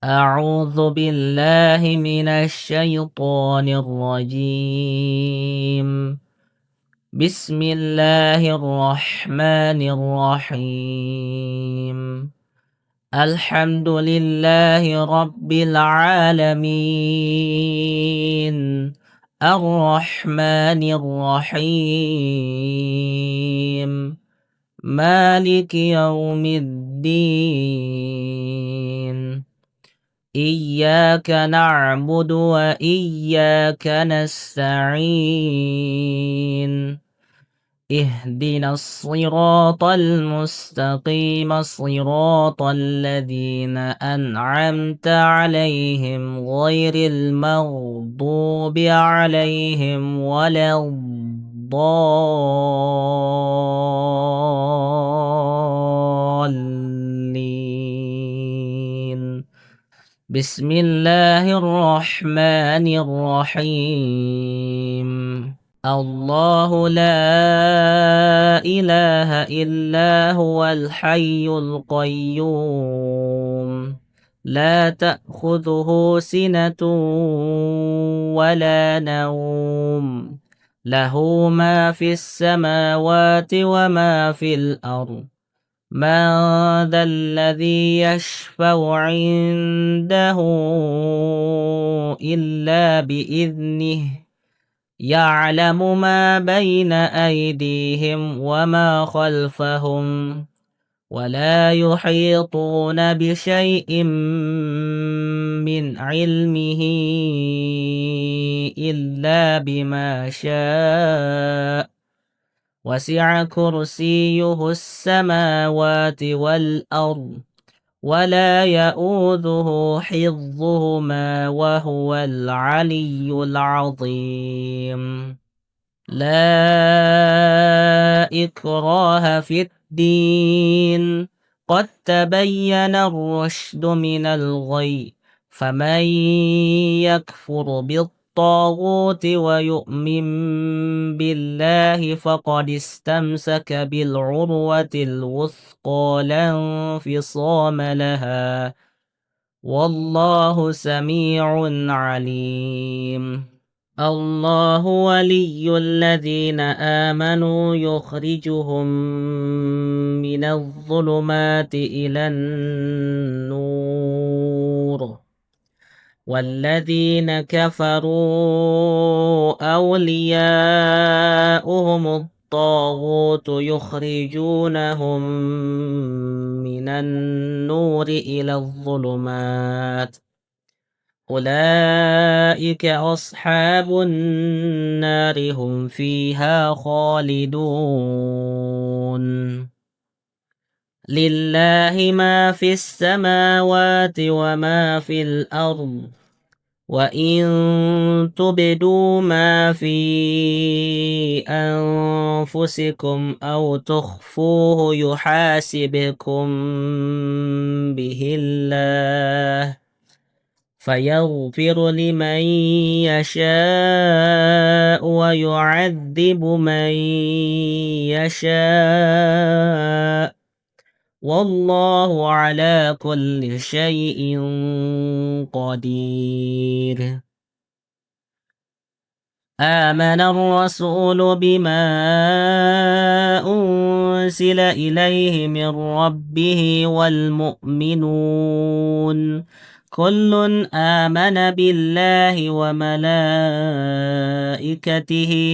أعوذ بالله من الشيطان الرجيم. بسم الله الرحمن الرحيم. الحمد لله رب العالمين، الرحمن الرحيم، مالك يوم الدين. إياك نعبد وإياك نستعين. اهدنا الصراط المستقيم، صراط الذين أنعمت عليهم غير المغضوب عليهم ولا الضالين. بسم الله الرحمن الرحيم. الله لا إله إلا هو الحي القيوم، لا تأخذه سنة ولا نوم، له ما في السماوات وما في الأرض. من ذا الذي يشفع عنده إلا بإذنه، يعلم ما بين أيديهم وما خلفهم، ولا يحيطون بشيء من علمه إلا بما شاء. وسع كرسيه السماوات والأرض، ولا يؤوده حفظهما وهو العلي العظيم. لا إكراه في الدين، قد تبين الرشد من الغي، فمن يكفر بالطاغوت ويؤمن بالله فقد استمسك بالعروة الوثقى لا انفصام لها، والله سميع عليم. الله ولي الذين آمنوا يخرجهم من الظلمات إلى النور، والذين كفروا أولياؤهم الطاغوت يخرجونهم من النور إلى الظلمات، أولئك أصحاب النار هم فيها خالدون. لله ما في السماوات وما في الأرض، وإن تبدوا ما في أنفسكم أو تخفوه يحاسبكم به الله، فيغفر لمن يشاء ويعذب من يشاء، والله على كل شيء قدير. آمن الرسول بما أنزل إليه من ربه والمؤمنون كل آمن بالله وملائكته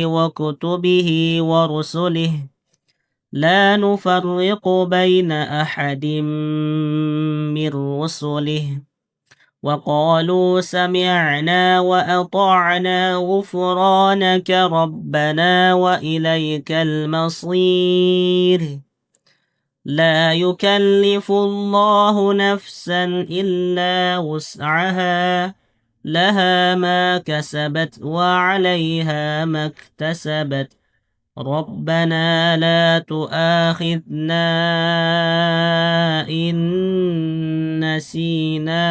وكتبه ورسله، لا نفرق بين أحد من رسله، وقالوا سمعنا وأطعنا غفرانك ربنا وإليك المصير. لا يكلف الله نفسا إلا وسعها، لها ما كسبت وعليها ما اكتسبت، ربنا لا تؤاخذنا إن نسينا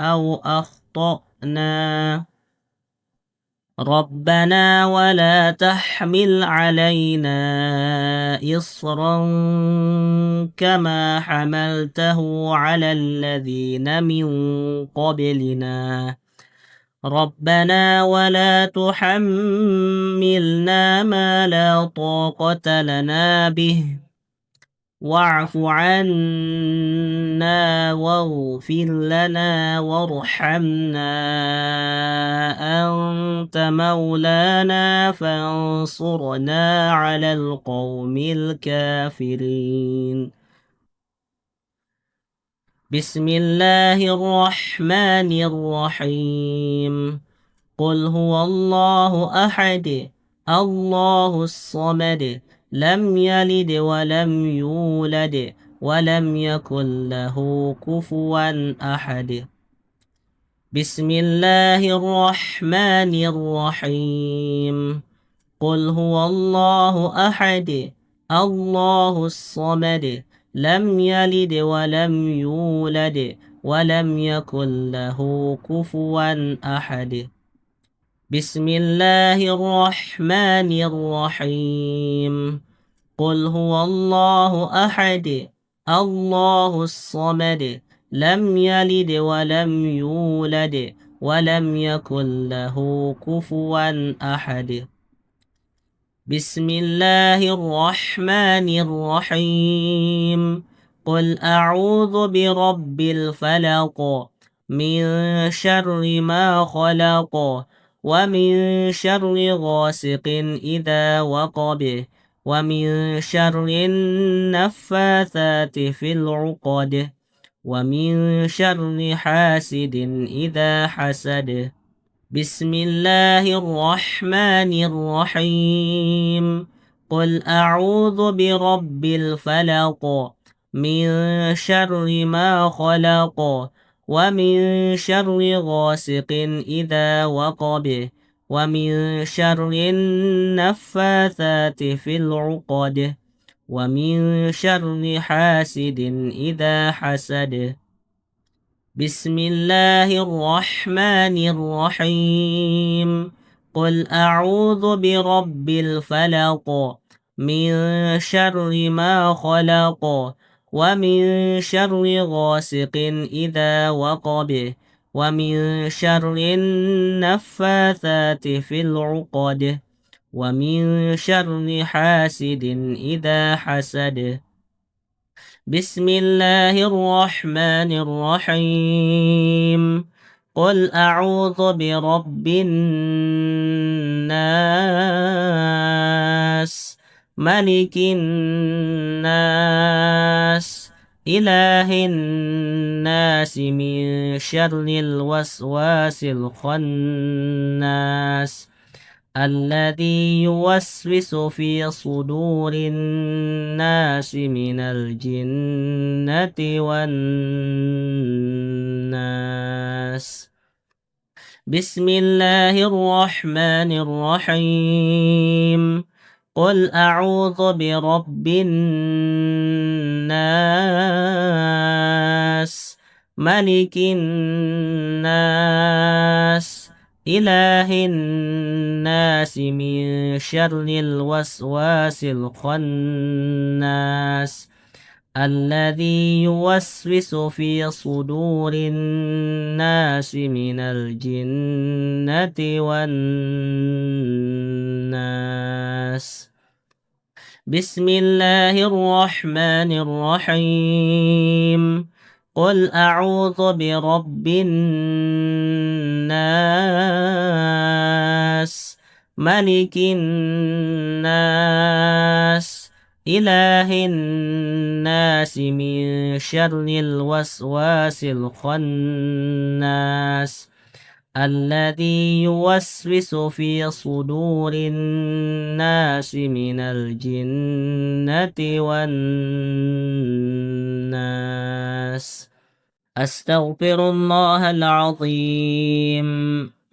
أو أخطأنا. ربنا ولا تحمل علينا إصرا كما حملته على الذين من قبلنا ربنا ولا تحملنا ما لا طاقة لنا به واعف عنا واغفر لنا وارحمنا أنت مولانا فانصرنا على القوم الكافرين بسم الله الرحمن الرحيم قل هو الله أحد الله الصمد لم يلد ولم يولد ولم يكن له كفوا أحد بسم الله الرحمن الرحيم قل هو الله أحد الله الصمد لم يلد ولم يولد ولم يكن له كفوا أحد بسم الله الرحمن الرحيم قل هو الله أحد الله الصمد لم يلد ولم يولد ولم يكن له كفوا أحد بسم الله الرحمن الرحيم قل أعوذ برب الفلق من شر ما خلق ومن شر غاسق إذا وقب ومن شر النفاثات في العقد ومن شر حاسد إذا حسد بسم الله الرحمن الرحيم قل أعوذ برب الفلق من شر ما خلق ومن شر غاسق إذا وقب ومن شر النفاثات في العقد ومن شر حاسد إذا حسد بسم الله الرحمن الرحيم قل أعوذ برب الفلق من شر ما خلق ومن شر غاسق إذا وقب ومن شر النفاثات في العقد ومن شر حاسد إذا حسد بسم الله الرحمن الرحيم قل أعوذ برب الناس ملك الناس إله الناس من شر الوسواس الخناس الذي يوسوس في صدور الناس من الجنة والناس بسم الله الرحمن الرحيم قل أعوذ برب الناس ملك الناس إله الناس من شر الوسواس الخناس الذي يوسوس في صدور الناس من الجنة والناس بسم الله الرحمن الرحيم قل أعوذ برب الناس ملك الناس إله الناس من شر الوسواس الخناس الذي يوسوس في صدور الناس من الجنة والناس أستغفر الله العظيم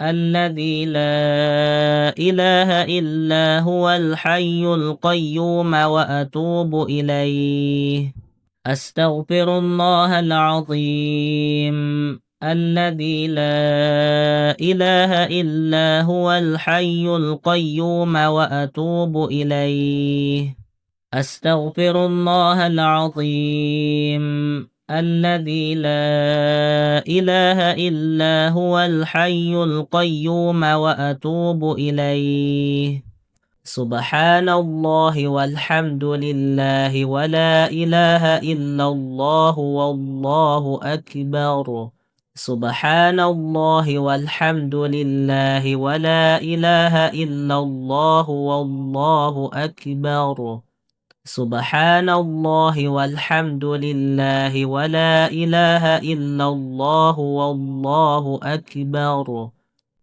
الذي لا إله إلا هو الحي القيوم وأتوب إليه أستغفر الله العظيم الذي لا إله إلا هو الحي القيوم وأتوب إليه. أستغفر الله العظيم الذي لا إله إلا هو الحي القيوم وأتوب إليه. سبحان الله والحمد لله ولا إله إلا الله والله أكبر. سبحان الله والحمد لله ولا إله إلا الله والله أكبر. سبحان الله والحمد لله ولا إله إلا الله والله أكبر.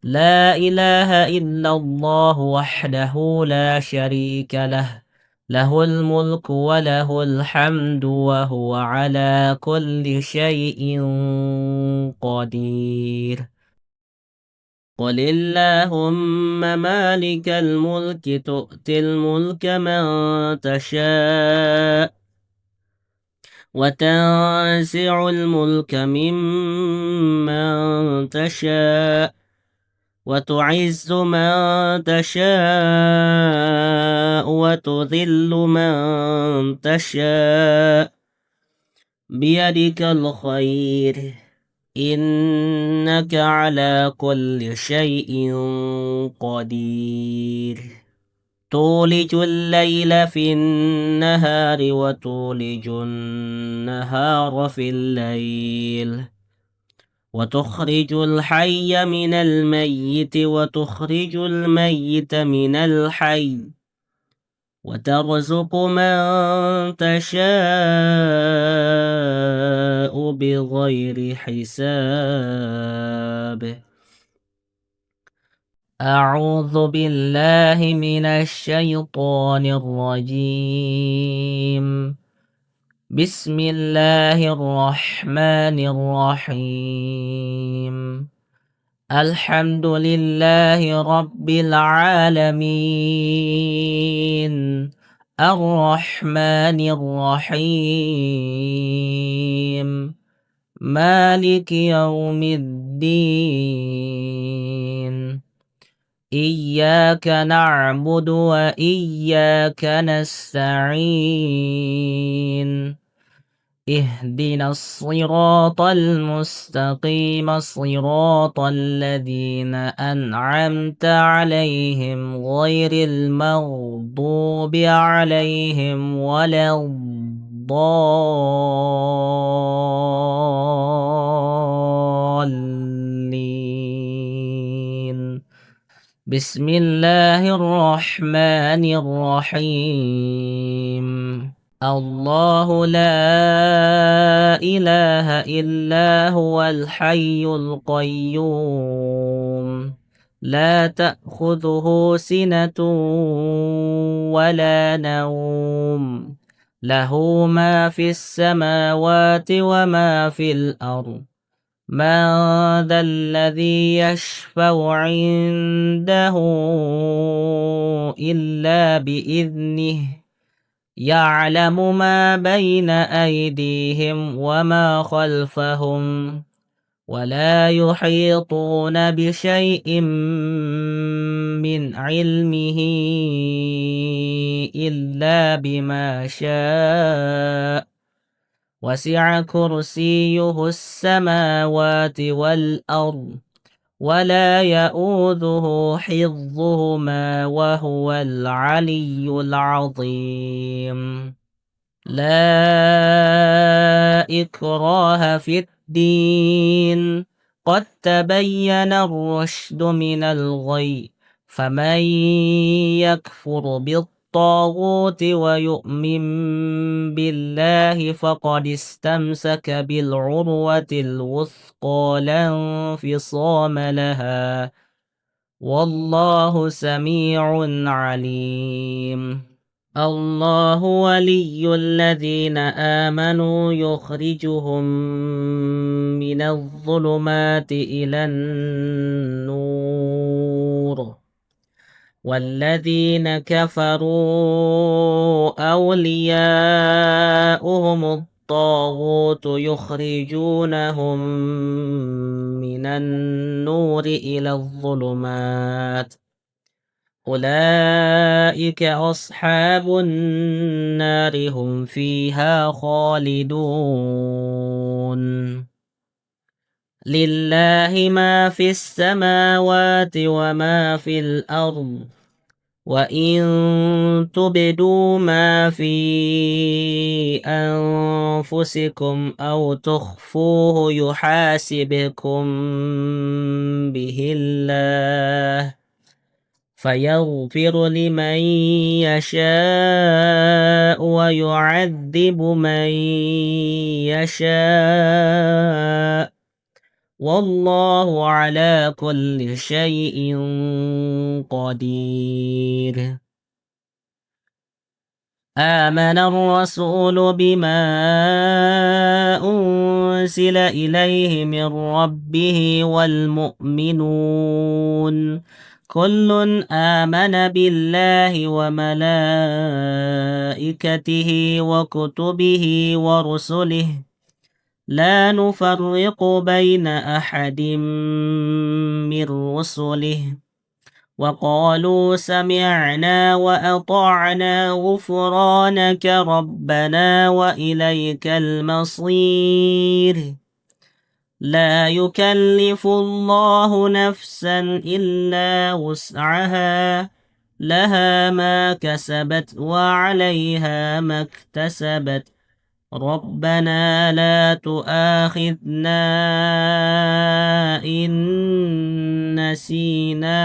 لا إله إلا الله وحده لا شريك له، له الملك وله الحمد وهو على كل شيء قدير. قل اللهم مالك الملك تؤتي الملك من تشاء وتنزع الملك ممن تشاء وتعز من تشاء وتذل من تشاء بيدك الخير إنك على كل شيء قدير. تولج الليل في النهار وتولج النهار في الليل وتخرج الحي من الميت وتخرج الميت من الحي وترزق من تشاء بغير حساب. أعوذ بالله من الشيطان الرجيم. بسم الله الرحمن الرحيم. الحمد لله رب العالمين الرحمن الرحيم مالك يوم الدين. إياك نعبد وإياك نستعين. اهدنا الصراط المستقيم صراط الذين أنعمت عليهم غير المغضوب عليهم ولا الضالين. بسم الله الرحمن الرحيم. الله لا إله إلا هو الحي القيوم لا تأخذه سنة ولا نوم له ما في السماوات وما في الأرض. من ذا الذي يشفع عنده إلا بإذنه يعلم ما بين أيديهم وما خلفهم ولا يحيطون بشيء من علمه إلا بما شاء وسع كرسيه السماوات والأرض ولا يؤوده حفظهما وهو العلي العظيم. لا إكراه في الدين قد تبين الرشد من الغي فمن يكفر بالطاغوت ويؤمن بالله فقد استمسك بالعروة الوثقى لا انفصام لها والله سميع عليم. الله ولي الذين آمنوا يخرجهم من الظلمات إلى النور والذين كفروا أولياؤهم بالطاغوت يخرجونهم من النور إلى الظلمات أولئك أصحاب النار هم فيها خالدون لله ما في السماوات وما في الأرض وإن تبدوا ما في أنفسكم أو تخفوه يحاسبكم به الله فيغفر لمن يشاء ويعذب من يشاء والله على كل شيء قدير آمن الرسول بما أنزل إليه من ربه والمؤمنون كل آمن بالله وملائكته وكتبه ورسله لا نفرق بين أحد من رسله وقالوا سمعنا وأطعنا غفرانك ربنا وإليك المصير لا يكلف الله نفسا إلا وسعها لها ما كسبت وعليها ما اكتسبت ربنا لا تؤاخذنا إن نسينا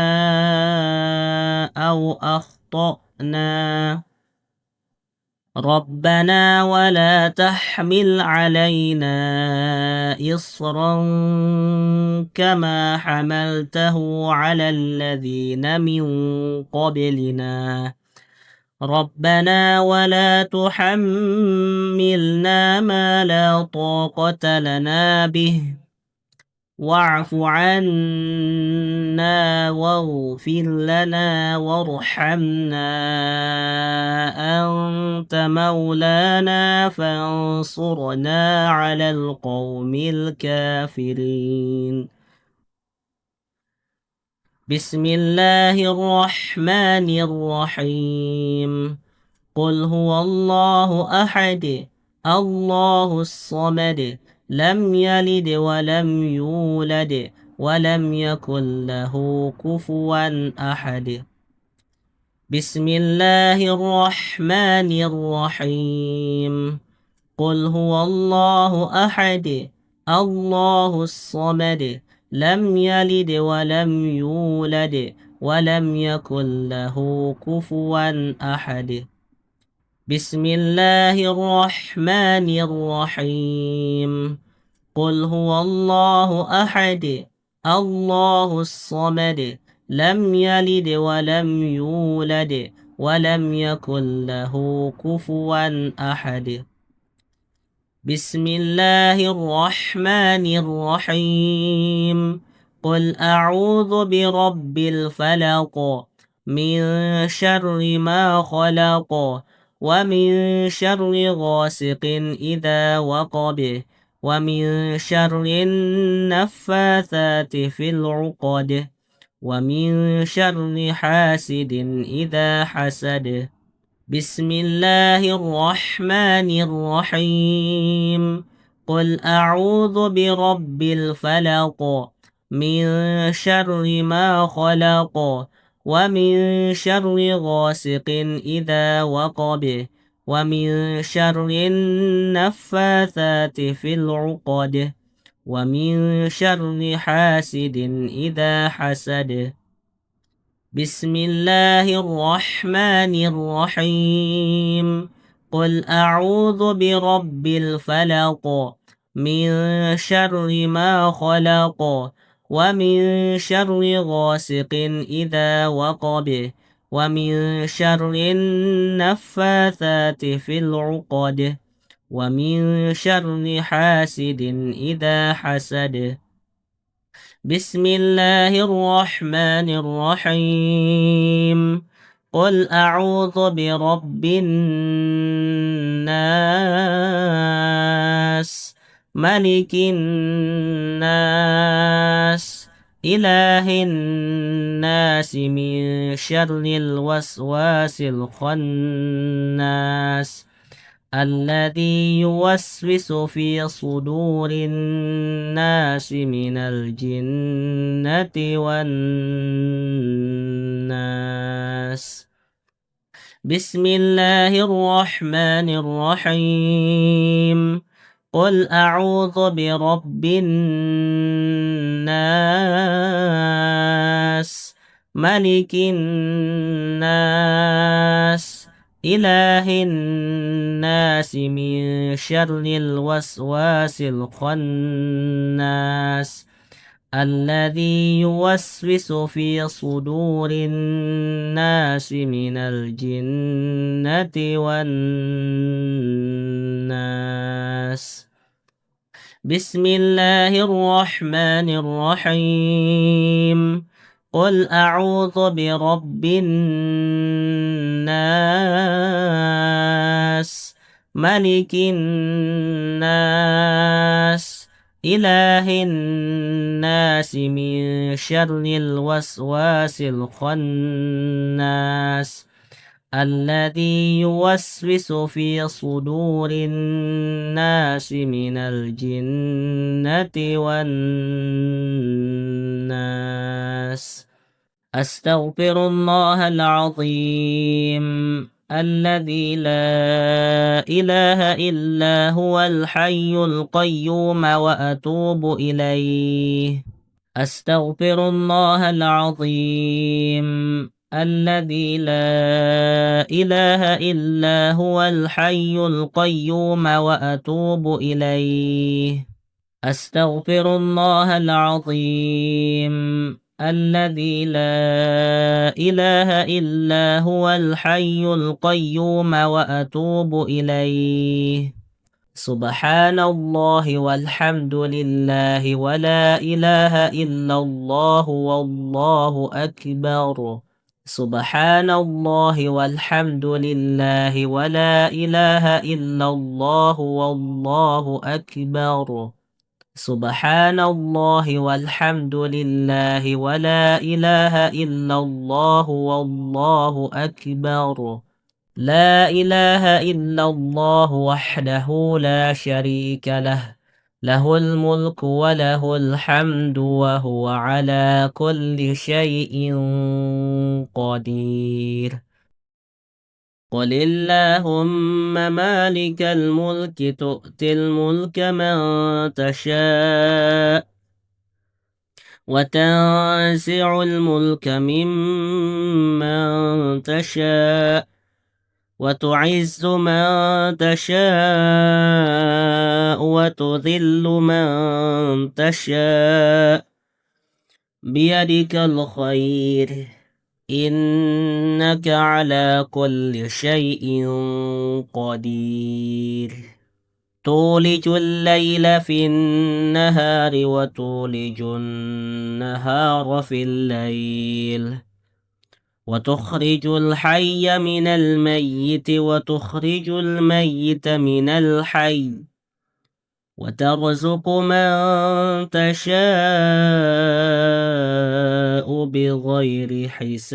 أو أخطأنا ربنا ولا تحمل علينا إصرا كما حملته على الذين من قبلنا ربنا ولا تحملنا ما لا طاقة لنا به واعف عنا واغفر لنا وارحمنا أنت مولانا فانصرنا على القوم الكافرين بسم الله الرحمن الرحيم قل هو الله أحد الله الصمد لم يلد ولم يولد ولم يكن له كفوا أحد بسم الله الرحمن الرحيم قل هو الله أحد الله الصمد لم يلد ولم يولد ولم يكن له كفوا أحد بسم الله الرحمن الرحيم قل هو الله أحد الله الصمد لم يلد ولم يولد ولم يكن له كفوا أحد بسم الله الرحمن الرحيم قل أعوذ برب الفلق من شر ما خلق ومن شر غاسق إذا وقب ومن شر النفاثات في العقد ومن شر حاسد إذا حسد بسم الله الرحمن الرحيم قل أعوذ برب الفلق من شر ما خلق ومن شر غاسق إذا وقب ومن شر النفاثات في العقد ومن شر حاسد إذا حسد بسم الله الرحمن الرحيم قل أعوذ برب الفلق من شر ما خلق ومن شر غاسق إذا وقب ومن شر النفاثات في العقد ومن شر حاسد إذا حسد بسم الله الرحمن الرحيم قل أعوذ برب الناس ملك الناس إله الناس من شر الوسواس الخناس الذي يوسوس في صدور الناس من الجنة والناس. بسم الله الرحمن الرحيم. قل أعوذ برب الناس ملك الناس إله الناس من شر الوسواس الخناس الذي يوسوس في صدور الناس من الجنة والناس. بسم الله الرحمن الرحيم. قل أعوذ برب الناس ملك الناس إله الناس من شر الوسواس الخناس الذي يوسوس في صدور الناس من الجنة والناس. أستغفر الله العظيم الذي لا إله إلا هو الحي القيوم وأتوب إليه. أستغفر الله العظيم الذي لا إله إلا هو الحي القيوم وأتوب إليه. أستغفر الله العظيم الذي لا إله إلا هو الحي القيوم وأتوب إليه. سبحان الله والحمد لله ولا إله إلا الله والله أكبر. سبحان الله والحمد لله ولا إله إلا الله والله أكبر. سبحان الله والحمد لله ولا إله إلا الله والله أكبر. لا إله إلا الله وحده لا شريك له، له الملك وله الحمد وهو على كل شيء قدير. قل اللهم مالك الملك تؤتي الملك من تشاء وتنزع الملك ممن تشاء وتعز من تشاء وتذل من تشاء بيدك الخير إنك على كل شيء قدير. تولج الليل في النهار وتولج النهار في الليل وتخرج الحي من الميت وتخرج الميت من الحي وترزق من تشاء بغير حساب.